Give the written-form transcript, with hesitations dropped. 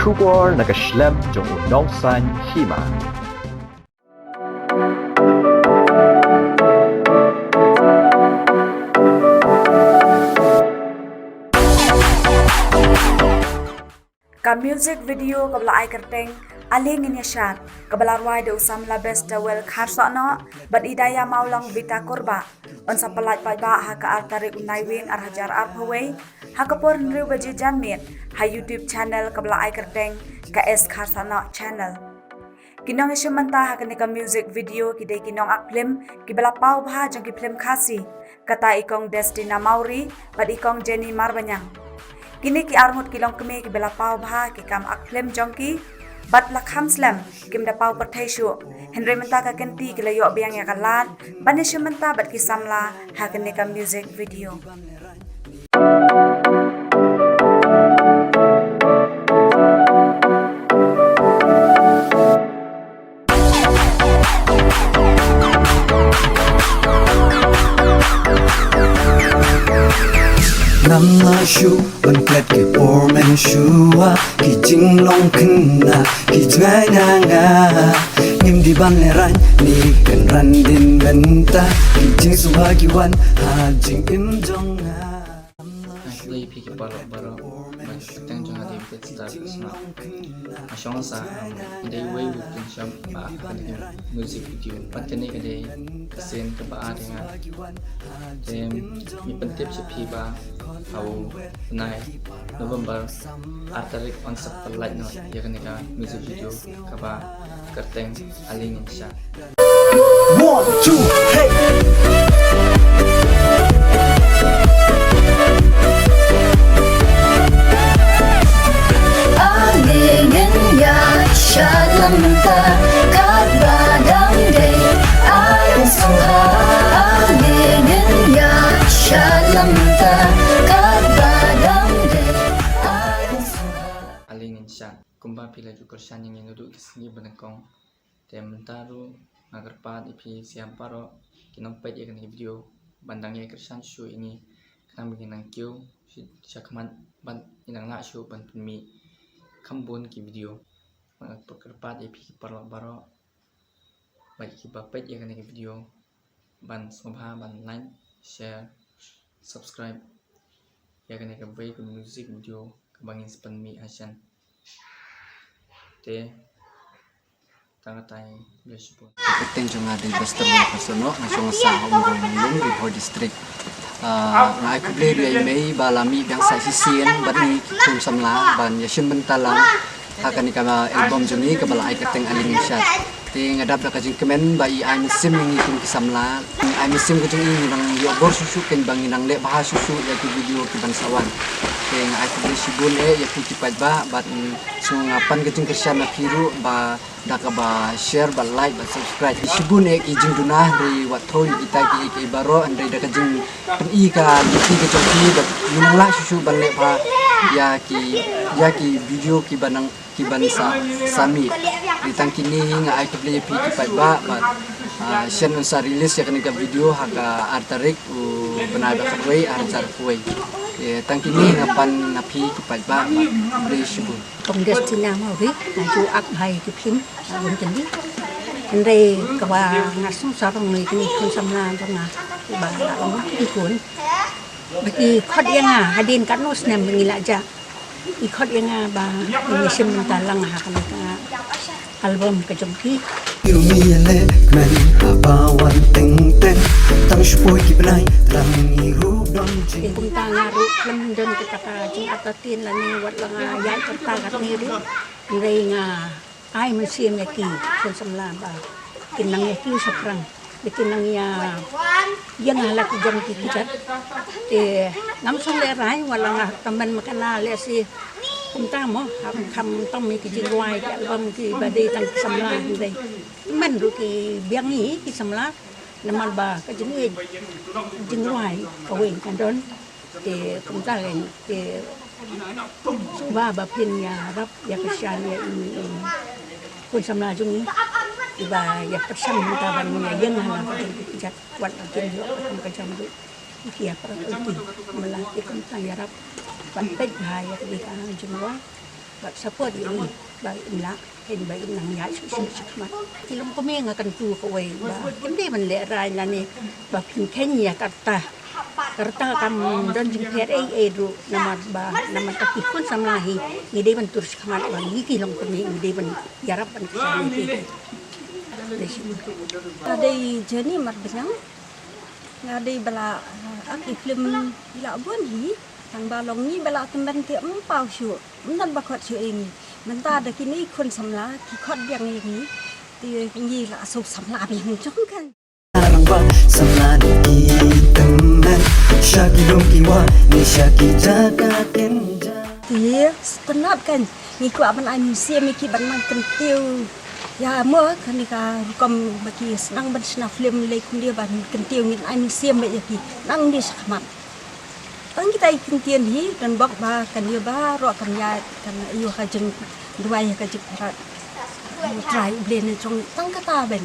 Shubor nakaslem jong unongsan hima. Ka music video kabla ai kerteng aling in yashat kabla ruai de usam la best well kharsa no bad idaya maulang bita korba on sa palat pai ba ha ka artari unai wing ar hajar ar phawei ha ka por nriu baji janmit ha YouTube channel kabla ai kerteng ka es kharsa no channel kinong ishmanta ha ka music video kidai kinong ak film kibala pau bha jang ki film khasi kata ikong Destina Mauri bad ikong Jenny Marbanyang kini ki armut kilong keme ki bela pau bha ki kam ak flem jongki bat la kham slam kim da pau pathai shu henry menta ka kenti ki layo biang ya kalat banish menta bat ki samla ha kene ka music video Nama shu ban klet ki por men shua ki jing long kna ki jngai na nga nim di ban le ran ni kan ran din benta ki jing suha ki wan ha jing im jong nga Actually, pick up a bottle, but then John had to start to snap. A song sa, they way we can jump back and music video, but the nigga day, scene ka ba ating then may pantip si Piba, how night, November, arterik on sa palat no, yakan ka music video, ka ba, kerteng, alingin siya. 1, 2, hey! Shalom ta kat badang day ayon suha alingen ya shalom ta kat badang day ayon suha alingin siya kumba pila juga siya yang duduk kesini benengkong tem taru agar pat ipi siam paro kinong pet ya kena video bandangnya kersan show ini kena bikin kyu siya kaman ban inang nak show ban mi kambun ki video perkerpat EP baro baik kibapet ya kena video ban smabha ban like share subscribe ya kena ke baik music video kebangin sepen mi asan te tangatai biasa Keteng jonga di Bester Pasono nasional sa Homrong di Bohol District na aku beli dia mei balami yang saya sisien bani kum samla ban yasin bentalang akan ikama album juni kebala ai keteng aling syat ting ngadap da kajing kemen bai ai musim ngi kum kisamla ai musim kajing ini nang yo bor susu ken bangin nang le bahas susu ya ki video ki bansawan ting ai kubli sibun ya ki kipat ba bat sungapan kajing kersan na piru ba da ka ba share ba like ba subscribe sibun ki jing dunah dari wathoi kita ki baro andai da kajing pen i ka ki joki ba yumla susu ban le ba ya ki video ki banang ki bansa sami ditang kini nga ai kubli pi ki pat ba shen sa release ya kan video haga artarik u banai ba kwei arjar kwei tang kini ngapan napi ki pat ba bri shibun Công Destina Mauri na ju ak hai ki phim bun chandi ndai ka ba ngasung sarong ni kini kun samla banga ba la ki kun bagi khot yang hadin kanus nem ngila ja ikot yang ba imisim talang ha kan album kejongki Ilmi le men habawan teng teng tang shpoi ki benai tang ni ru dong ji kung ta ngaru lem den kita ka jing atatin la ni wat la nga yai ta kat ni ri rei nga ai man sim ya ki kun samla ba kinang ya ki saprang bikinang ya yang halak jam ki kicat ngam song le rai wala nga tamen makana le si kum ta mo kham tong mi ki jing wai ki album ki bade tang samla dei men ru ki biang ni ki samla namal ba ka jing wai ka wen kan don kum ta le ba ba pin ya rap ya ka shan ya ini kun samla jung ni iba ya persam ta ban ni yang hala ka jing jat wat kin yo ka jam du kia para uti melati kum ta ya rap pan pet bahaya di kana jumwa ba support ini ba imla ken ba nang ya su khmat ti lom ko me nga kan tu ko wei ba inde man le rai la ni ba phin kenya karta kam dan jing phet ai ru nama ta ki kun samlahi ni de ban tur khmat ba ni ki lom ko me ni de ban yarap ban ka ni ada jenis marbenang ada bala aki film bila buan hi tang balong ni bala teman tiap empau syu mendan bakot syu ini menta ada kini kun samla ki khot yang ini ti ni la so samla bi hung chong kan Arang ba samla ni teman Syaki dong kiwa ni syaki jaga kenja ti stenap kan ni ku aban ai museum ki ban mang kentiu ya mưa kan ni ka kom baki senang ban sna film le kun dia ban kentiu ngin ai museum me ki nang di sakmat tang kita kentiu ni dan bak ba kan dia ba ro kan ya kan iyo ka jeng dua ya ka jek try blend trong tang kata ben